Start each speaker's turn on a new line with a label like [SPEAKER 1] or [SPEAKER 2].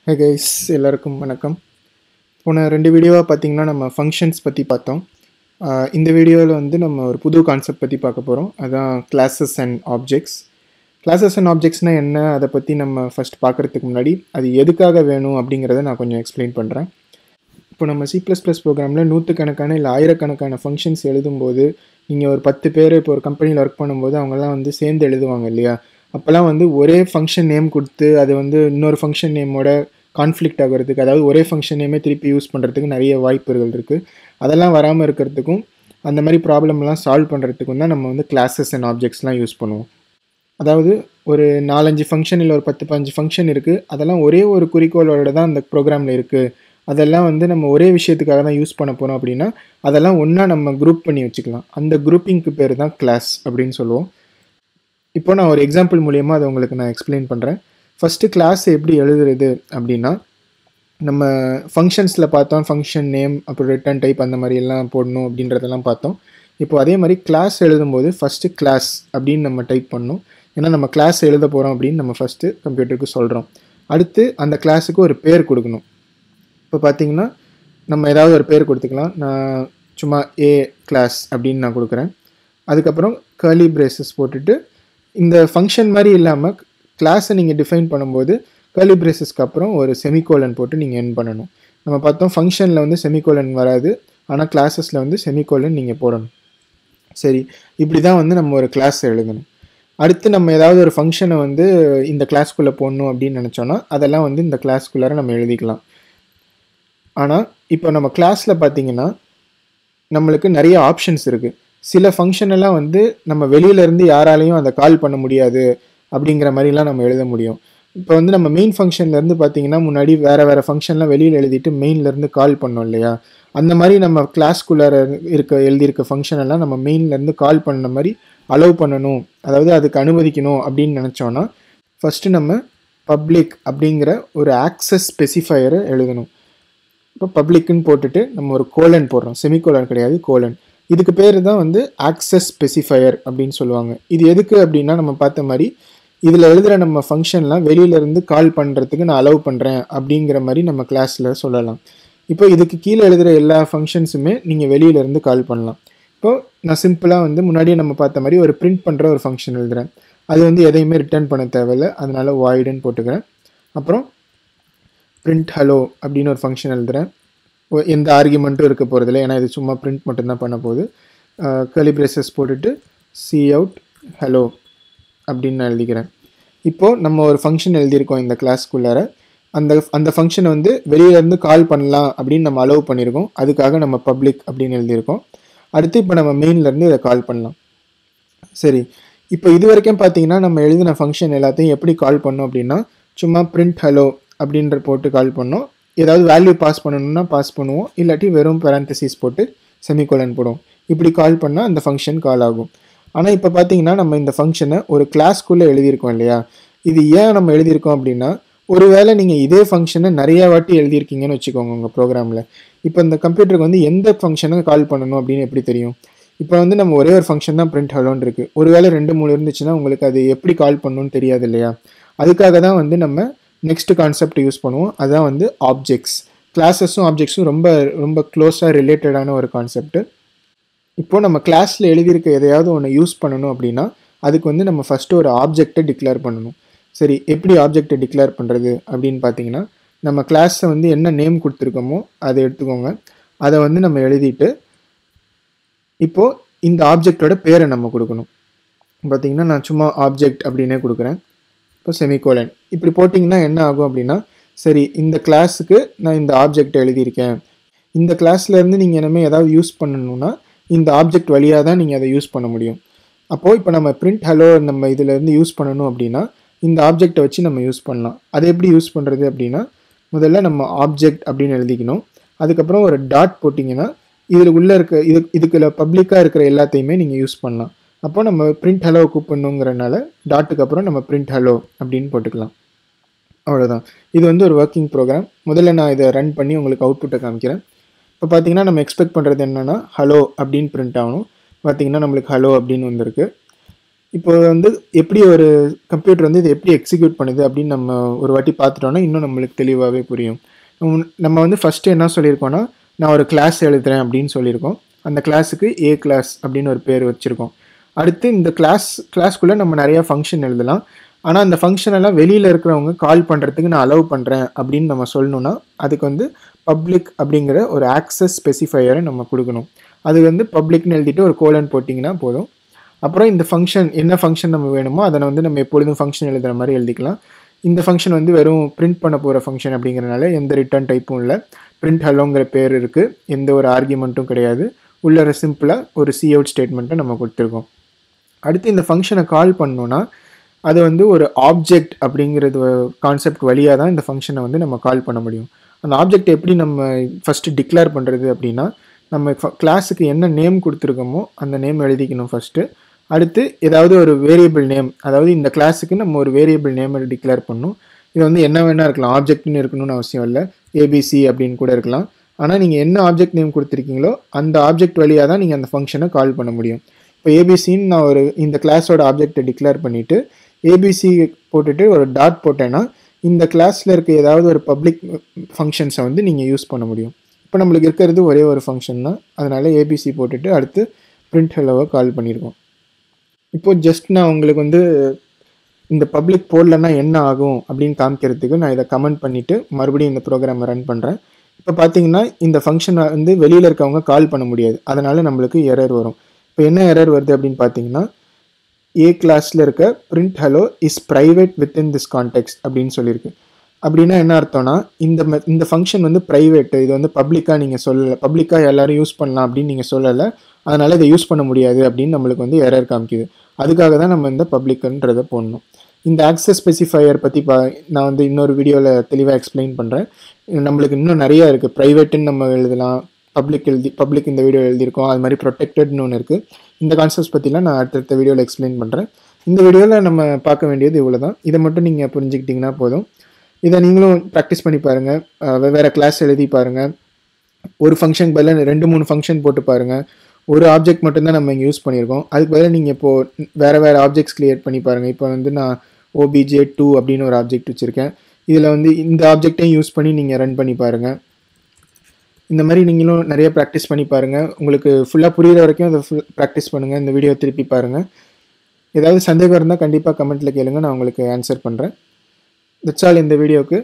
[SPEAKER 1] Hey guys, எல்லாருக்கும் வணக்கம். போன 2 வீடியோவா பார்த்தீங்கன்னா நம்ம ஃபங்க்ஷன்ஸ் பத்தி பார்த்தோம். இந்த வீடியோவில் வந்து நம்ம ஒரு புது கான்செப்ட் பற்றி பார்க்க போகிறோம். அதான் classes and objects. Classes and ஆப்ஜெக்ட்ஸ்னால் என்ன, அதை பற்றி நம்ம ஃபஸ்ட் பார்க்குறதுக்கு முன்னாடி அது எதுக்காக வேணும் அப்படிங்கிறத நான் கொஞ்சம் எக்ஸ்பிளைன் பண்ணுறேன். இப்போ நம்ம C++ ப்ரோக்ராமில் நூற்றுக்கணக்கான இல்லை ஆயிரக்கணக்கான ஃபங்க்ஷன்ஸ் எழுதும்போது நீங்கள் ஒரு 10 பேர் இப்போ ஒரு கம்பெனியில் ஒர்க் பண்ணும்போது அவங்கெல்லாம் வந்து சேர்ந்து எழுதுவாங்க இல்லையா? அப்போல்லாம் வந்து ஒரே ஃபங்க்ஷன் நேம் கொடுத்து அது வந்து இன்னொரு ஃபங்க்ஷன் நேமோட கான்ஃப்ளிக்ட் ஆகிறதுக்கு, அதாவது ஒரே ஃபங்க்ஷன் நேமே திருப்பி யூஸ் பண்ணுறதுக்கு நிறைய வாய்ப்புகள் இருக்குது. அதெல்லாம் வராமல் இருக்கிறதுக்கும் அந்த மாதிரி ப்ராப்ளம்லாம் சால்வ் பண்ணுறதுக்கும் தான் நம்ம வந்து கிளாஸஸ் அண்ட் ஆப்ஜெக்ட்ஸ்லாம் யூஸ் பண்ணுவோம். அதாவது ஒரு 4-5 ஃபங்க்ஷன் இல்லை ஒரு 10-15 ஃபங்க்ஷன் இருக்குது. அதெல்லாம் ஒரே ஒரு குறிக்கோளோட தான் அந்த ப்ரோக்ராமில் இருக்குது. அதெல்லாம் வந்து நம்ம ஒரே விஷயத்துக்காக தான் யூஸ் பண்ண போகிறோம் அப்படின்னா அதெல்லாம் ஒன்றா நம்ம குரூப் பண்ணி வச்சுக்கலாம். அந்த குரூப்பிங்க்கு பேர் தான் கிளாஸ் அப்படின்னு சொல்லுவோம். இப்போ நான் ஒரு எக்ஸாம்பிள் மூலியமாக அதை உங்களுக்கு நான் எக்ஸ்பிளைன் பண்ணுறேன். ஃபஸ்ட்டு கிளாஸ் எப்படி எழுதுறது அப்படின்னா, நம்ம ஃபங்க்ஷன்ஸில் பார்த்தோம் ஃபங்க்ஷன் நேம் அப்புறம் ரிட்டர்ன் டைப் அந்த மாதிரி எல்லாம் போடணும் அப்படின்றதெல்லாம் பார்த்தோம். இப்போ அதே மாதிரி கிளாஸ் எழுதும்போது ஃபஸ்ட்டு கிளாஸ் அப்படின்னு நம்ம டைப் பண்ணணும். ஏன்னா நம்ம கிளாஸ் எழுத போகிறோம் அப்படின்னு நம்ம ஃபஸ்ட்டு கம்ப்யூட்டருக்கு சொல்கிறோம். அடுத்து அந்த கிளாஸுக்கு ஒரு பேர் கொடுக்கணும். இப்போ பார்த்தீங்கன்னா நம்ம ஏதாவது ஒரு பேர் கொடுத்துக்கலாம். நான் சும்மா ஏ கிளாஸ் அப்படின்னு நான் கொடுக்குறேன். அதுக்கப்புறம் கர்லி பிரேசஸ் போட்டுட்டு இந்த ஃபங்க்ஷன் மாதிரி இல்லாமல் கிளாஸை நீங்கள் டிஃபைன் பண்ணும்போது கர்லி பிரேசஸ்க்கு அப்புறம் ஒரு செமிகோலன் போட்டு நீங்கள் எண்ட் பண்ணணும். நம்ம பார்த்தோம் ஃபங்க்ஷனில் வந்து செமிகோலன் வராது, ஆனால் கிளாஸஸில் வந்து செமிகோலன் நீங்கள் போடணும். சரி, இப்படி தான் வந்து நம்ம ஒரு கிளாஸ் எழுதணும். அடுத்து நம்ம ஏதாவது ஒரு ஃபங்க்ஷனை வந்து இந்த கிளாஸ்க்குள்ளே போடணும் அப்படின்னு நினச்சோன்னா அதெல்லாம் வந்து இந்த கிளாஸ்க்குள்ளார நம்ம எழுதிக்கலாம். ஆனால் இப்போ நம்ம கிளாஸில் பார்த்தீங்கன்னா நம்மளுக்கு நிறைய ஆப்ஷன்ஸ் இருக்குது. சில ஃபங்க்ஷன் எல்லாம் வந்து நம்ம வெளியிலேருந்து யாராலையும் அதை கால் பண்ண முடியாது அப்படிங்கிற மாதிரிலாம் நம்ம எழுத முடியும். இப்போ வந்து நம்ம மெயின் ஃபங்க்ஷன்லேருந்து பார்த்தீங்கன்னா முன்னாடி வேறு ஃபங்க்ஷன்லாம் வெளியில் எழுதிட்டு மெயின்லேருந்து கால் பண்ணோம் இல்லையா? அந்த மாதிரி நம்ம கிளாஸ்க்குள்ளார எழுதியிருக்க ஃபங்க்ஷன் எல்லாம் நம்ம மெயின்லேருந்து கால் பண்ண மாதிரி அலோவ் பண்ணணும், அதாவது அதுக்கு அனுமதிக்கணும் அப்படின்னு நினச்சோன்னா ஃபஸ்ட்டு நம்ம பப்ளிக் அப்படிங்கிற ஒரு ஆக்சஸ் ஸ்பெசிஃபையரை எழுதணும். இப்போ பப்ளிக்குன்னு போட்டுட்டு நம்ம ஒரு கோலன் போடுறோம். செமிகோலன் கிடையாது, கோலன். இதுக்கு பேர் தான் வந்து ஆக்சஸ் ஸ்பெசிஃபையர் அப்படின்னு சொல்லுவாங்க. இது எதுக்கு அப்படின்னா நம்ம பார்த்த மாதிரி இதில் எழுதுகிற நம்ம ஃபங்க்ஷன்லாம் வெளியிலேருந்து கால் பண்ணுறதுக்கு நான் அலோவ் பண்ணுறேன் அப்படிங்கிற மாதிரி நம்ம கிளாஸில் சொல்லலாம். இப்போ இதுக்கு கீழே எழுதுகிற எல்லா ஃபங்க்ஷன்ஸுமே நீங்கள் வெளியிலேருந்து கால் பண்ணலாம். இப்போது நான் சிம்பிளாக வந்து முன்னாடியே நம்ம பார்த்த மாதிரி ஒரு பிரிண்ட் பண்ணுற ஒரு ஃபங்க்ஷன் எழுதுகிறேன். அது வந்து எதையுமே ரிட்டர்ன் பண்ண தேவையில்லை, அதனால் வாய்டுன்னு போட்டுக்கிறேன். அப்புறம் பிரிண்ட் ஹலோ அப்படின்னு ஒரு ஃபங்க்ஷன் எழுதுகிறேன். எந்த ஆர்குமெண்ட்டும் இருக்க போகிறதில்ல, ஏன்னா இது சும்மா பிரிண்ட் மட்டும்தான் பண்ண போகுது. கர்லி பிரேசஸ் போட்டுட்டு சி அவுட் ஹலோ அப்படின்னு நான் எழுதிக்கிறேன். இப்போது நம்ம ஒரு ஃபங்க்ஷன் எழுதியிருக்கோம் இந்த கிளாஸ்க்குள்ளார. அந்த ஃபங்க்ஷனை வந்து வெளியிலேருந்து கால் பண்ணலாம் அப்படின்னு நம்ம அலோவ் பண்ணியிருக்கோம். அதுக்காக நம்ம பப்ளிக் அப்படின்னு எழுதியிருக்கோம். அடுத்து இப்போ நம்ம மெயின்லேருந்து இதை கால் பண்ணலாம். சரி, இப்போ இது வரைக்கும் பார்த்தீங்கன்னா நம்ம எழுதின ஃபங்க்ஷன் எல்லாத்தையும் எப்படி கால் பண்ணோம் அப்படின்னா சும்மா பிரிண்ட் ஹலோ அப்படின்ற போட்டு கால் பண்ணோம். ஏதாவது வேல்யூ பாஸ் பண்ணணும்னா பாஸ் பண்ணுவோம், இல்லாட்டி வெறும் பேரந்தசிஸ் போட்டு செமிகோலன் போடுவோம். இப்படி கால் பண்ணால் அந்த ஃபங்க்ஷன் கால் ஆகும். ஆனால் இப்போ பார்த்தீங்கன்னா நம்ம இந்த ஃபங்க்ஷனை ஒரு கிளாஸ்க்குள்ளே எழுதியிருக்கோம் இல்லையா? இது ஏன் நம்ம எழுதியிருக்கோம் அப்படின்னா, ஒருவேளை நீங்கள் இதே ஃபங்க்ஷனை நிறையா வாட்டி எழுதியிருக்கீங்கன்னு வச்சுக்கோங்க உங்கள் ப்ரோக்ராமில். இப்போ இந்த கம்ப்யூட்டருக்கு வந்து எந்த ஃபங்க்ஷனை கால் பண்ணணும் அப்படின்னு எப்படி தெரியும்? இப்போ வந்து நம்ம ஒரே ஒரு ஃபங்க்ஷன் தான் பிரிண்ட் ஹலோன்னு இருக்குது. ஒருவேளை 2-3 இருந்துச்சுன்னா உங்களுக்கு அது எப்படி கால் பண்ணணும்னு தெரியாது இல்லையா? அதுக்காக தான் வந்து நம்ம நெக்ஸ்ட் கான்செப்ட் யூஸ் பண்ணுவோம். அதுதான் வந்து ஆப்ஜெக்ட்ஸ். கிளாஸஸும் ஆப்ஜெக்ட்ஸும் ரொம்ப ரொம்ப க்ளோஸாக ரிலேட்டடான ஒரு கான்செப்ட்டு. இப்போது நம்ம கிளாஸில் எழுதியிருக்க எதையாவது ஒன்று யூஸ் பண்ணணும் அப்படின்னா அதுக்கு வந்து நம்ம ஃபஸ்ட்டு ஒரு ஆப்ஜெக்டை டிக்ளேர் பண்ணணும். சரி, எப்படி ஆப்ஜெக்டை டிக்ளேர் பண்ணுறது அப்படின்னு பார்த்தீங்கன்னா, நம்ம கிளாஸை வந்து என்ன நேம் கொடுத்துருக்கோமோ அதை எடுத்துக்கோங்க. அதை வந்து நம்ம எழுதிட்டு இப்போது இந்த ஆப்ஜெக்டோட பேரை நம்ம கொடுக்கணும். பார்த்தீங்கன்னா நான் சும்மா ஆப்ஜெக்ட் அப்படின்னே கொடுக்குறேன். இப்போ செமிகோலன் இப்படி போட்டிங்கன்னா என்ன ஆகும் அப்படின்னா, சரி இந்த கிளாஸுக்கு நான் இந்த ஆப்ஜெக்ட் எழுதியிருக்கேன், இந்த கிளாஸ்லேருந்து நீங்கள் இனிமேல் ஏதாவது யூஸ் பண்ணணுன்னா இந்த ஆப்ஜெக்ட் வழியாக தான் நீங்கள் அதை யூஸ் பண்ண முடியும். அப்போது இப்போ நம்ம பிரிண்ட் ஹலோ நம்ம இதிலேருந்து யூஸ் பண்ணணும் அப்படின்னா இந்த ஆப்ஜெக்டை வச்சு நம்ம யூஸ் பண்ணலாம். அதை எப்படி யூஸ் பண்ணுறது அப்படின்னா, முதல்ல நம்ம ஆப்ஜெக்ட் அப்படின்னு எழுதிக்கணும். அதுக்கப்புறம் ஒரு டாட் போட்டிங்கன்னா இதில் உள்ளே இருக்க இதுக்குள்ள பப்ளிக்காக இருக்கிற எல்லாத்தையுமே நீங்கள் யூஸ் பண்ணலாம். அப்போ நம்ம பிரிண்ட் ஹலோ கூப்பிடணுங்கிறனால டாட்டுக்கு அப்புறம் நம்ம பிரிண்ட் ஹலோ அப்படின்னு போட்டுக்கலாம். அவ்வளோதான். இது வந்து ஒரு ஒர்க்கிங் ப்ரோக்ராம். முதல்ல நான் இதை ரன் பண்ணி உங்களுக்கு அவுட்புட்டை காமிக்கிறேன். இப்போ பார்த்தீங்கன்னா நம்ம எக்ஸ்பெக்ட் பண்ணுறது என்னென்னா ஹலோ அப்படின்னு பிரிண்ட் ஆகணும். பார்த்தீங்கன்னா நம்மளுக்கு ஹலோ அப்படின்னு வந்திருக்கு. இப்போ வந்து எப்படி ஒரு கம்ப்யூட்டர் வந்து இது எப்படி எக்ஸிக்யூட் பண்ணுது அப்படின்னு நம்ம ஒரு வாட்டி பார்த்துட்டோம்னா இன்னும் நம்மளுக்கு தெளிவாகவே புரியும். நம்ம வந்து ஃபஸ்ட்டு என்ன சொல்லியிருக்கோம்னா, நான் ஒரு கிளாஸ் எழுதுறேன் அப்படின்னு சொல்லியிருக்கோம். அந்த கிளாஸுக்கு ஏ கிளாஸ் அப்படின்னு ஒரு பேர் வச்சுருக்கோம். அடுத்து இந்த கிளாஸ்க்குள்ளே நம்ம நிறையா ஃபங்க்ஷன் எழுதலாம். ஆனால் அந்த ஃபங்க்ஷன் எல்லாம் வெளியில் இருக்கிறவங்க கால் பண்ணுறதுக்கு நான் அலோவ் பண்ணுறேன் அப்படின்னு நம்ம சொல்லணும்னா, அதுக்கு வந்து பப்ளிக் அப்படிங்கிற ஒரு ஆக்சஸ் ஸ்பெசிஃபையரை நம்ம கொடுக்கணும். அது வந்து பப்ளிக்னு எழுதிட்டு ஒரு கோலன் போட்டிங்கன்னா போதும். அப்புறம் இந்த ஃபங்க்ஷன் என்ன ஃபங்க்ஷன் நம்ம வேணுமோ அதை வந்து நம்ம எப்பொழுதும் ஃபங்க்ஷன் எழுதுகிற மாதிரி எழுதிக்கலாம். இந்த ஃபங்க்ஷன் வந்து வெறும் பிரிண்ட் பண்ண போகிற ஃபங்க்ஷன் அப்படிங்கிறனால எந்த ரிட்டர்ன் டைப்பும் இல்லை. பிரிண்ட் ஹலோங்கிற பேர் இருக்குது, எந்த ஒரு ஆர்கியூமெண்ட்டும் கிடையாது. உள்ள சிம்பிளாக ஒரு சி அவுட் ஸ்டேட்மெண்ட்டை நம்ம கொடுத்துருக்கோம். அடுத்து இந்த ஃபங்க்ஷனை கால் பண்ணோன்னா அது வந்து ஒரு ஆப்ஜெக்ட் அப்படிங்கிறது கான்செப்ட் வழியாக தான் இந்த ஃபங்க்ஷனை வந்து நம்ம கால் பண்ண முடியும். அந்த ஆப்ஜெக்ட் எப்படி நம்ம ஃபஸ்ட்டு டிக்ளேர் பண்ணுறது அப்படின்னா, நம்ம கிளாஸுக்கு என்ன நேம் கொடுத்துருக்கோமோ அந்த நேம் எழுதிக்கணும் ஃபஸ்ட்டு. அடுத்து ஏதாவது ஒரு வேரியபிள் நேம், அதாவது இந்த கிளாஸுக்கு நம்ம ஒரு வேரியபிள் நேமை டிக்ளேர் பண்ணணும். இது வந்து என்ன வேணால் இருக்கலாம், ஆப்ஜெக்ட்னு இருக்கணும்னு அவசியம் இல்லை, ஏபிசி அப்படின்னு கூட இருக்கலாம். ஆனால் நீங்கள் என்ன ஆப்ஜெக்ட் நேம் கொடுத்துருக்கீங்களோ அந்த ஆப்ஜெக்ட் வழியாக தான் நீங்கள் அந்த ஃபங்க்ஷனை கால் பண்ண முடியும். இப்போ ஏபிசின்னு நான் ஒரு இந்த கிளாஸோட ஆப்ஜெக்டை டிக்ளேர் பண்ணிவிட்டு ஏபிசி போட்டுட்டு ஒரு டாட் போட்டேன்னா இந்த கிளாஸில் இருக்க ஏதாவது ஒரு பப்ளிக் ஃபங்க்ஷன்ஸை வந்து நீங்கள் யூஸ் பண்ண முடியும். இப்போ நம்மளுக்கு இருக்கிறது ஒரே ஒரு ஃபங்க்ஷன் தான், அதனால் ஏபிசி போட்டுட்டு அடுத்து பிரிண்ட் ஹெல்லோவை கால் பண்ணியிருக்கோம். இப்போது ஜஸ்ட் நான் உங்களுக்கு வந்து இந்த பப்ளிக் போடலன்னா என்ன ஆகும் அப்படின்னு காமிக்கிறதுக்கு நான் இதை கமெண்ட் பண்ணிவிட்டு மறுபடியும் இந்த ப்ரோக்ராமை ரன் பண்ணுறேன். இப்போ பார்த்தீங்கன்னா இந்த ஃபங்க்ஷனை வந்து வெளியில் இருக்கவங்க கால் பண்ண முடியாது, அதனால் நம்மளுக்கு எரர் வரும். இப்போ என்ன எரர் வருது அப்படின்னு பார்த்தீங்கன்னா, ஏ கிளாஸில் இருக்க print hello is private within this context அப்படின்னு சொல்லியிருக்கு. அப்படின்னா என்ன அர்த்தம்னா, இந்த ஃபங்க்ஷன் வந்து ப்ரைவேட்டு, இது வந்து பப்ளிக்காக நீங்கள் சொல்லலை, பப்ளிக்காக எல்லோரும் யூஸ் பண்ணலாம் அப்படின்னு நீங்கள் சொல்லலை, அதனால் இதை யூஸ் பண்ண முடியாது அப்படின்னு நம்மளுக்கு வந்து எரர் காமிக்குது. அதுக்காக தான் நம்ம இந்த பப்ளிக்குன்றதை போடணும். இந்த ஆக்சஸ் ஸ்பெசிஃபையர் பற்றி நான் வந்து இன்னொரு வீடியோவில் தெளிவாக எக்ஸ்பிளைன் பண்ணுறேன். நம்மளுக்கு இன்னும் நிறையா இருக்குது. ப்ரைவேட்டுன்னு நம்ம எழுதலாம், பப்ளிக் இந்த வீடியோ எழுதியிருக்கோம், அது மாதிரி ப்ரொடெக்டட்னு ஒன்று இருக்குது. இந்த கான்செப்ட்ஸ் பற்றிலாம் நான் அடுத்த வீடியோவில் எக்ஸ்பிளைன் பண்ணுறேன். இந்த வீடியோவில் நம்ம பார்க்க வேண்டியது இவ்வளோ தான். இதை மட்டும் நீங்கள் புரிஞ்சுக்கிட்டிங்கன்னா போதும். இதை நீங்களும் ப்ராக்டிஸ் பண்ணி பாருங்கள், வெவ்வேறு கிளாஸ் எழுதி பாருங்கள். ஒரு ஃபங்க்ஷன் பதிலாக 2-3 ஃபங்க்ஷன் போட்டு பாருங்கள். ஒரு ஆப்ஜெக்ட் மட்டும்தான் நம்ம இங்கே யூஸ் பண்ணியிருக்கோம், அதுக்கு பதிலாக நீங்கள் இப்போது வேறு ஆப்ஜெக்ட்ஸ் க்ரியேட் பண்ணி பாருங்கள். இப்போ வந்து நான் OBJ2 அப்படின்னு ஒரு ஆப்ஜெக்ட் வச்சுருக்கேன். இதில் வந்து இந்த ஆப்ஜெக்டையும் யூஸ் பண்ணி நீங்கள் ரன் பண்ணி பாருங்கள். இந்த மாதிரி நீங்களும் நிறைய ப்ராக்டிஸ் பண்ணி பாருங்கள். உங்களுக்கு ஃபுல்லாக புரிகிற வரைக்கும் அதை ப்ராக்டிஸ் பண்ணுங்கள். இந்த வீடியோ திருப்பி பாருங்கள். ஏதாவது சந்தேகம் இருந்தால் கண்டிப்பாக கமெண்ட்டில் கேளுங்க, நான் உங்களுக்கு ஆன்சர் பண்ணுறேன். தட்ஸ் ஆல் இந்த வீடியோவுக்கு.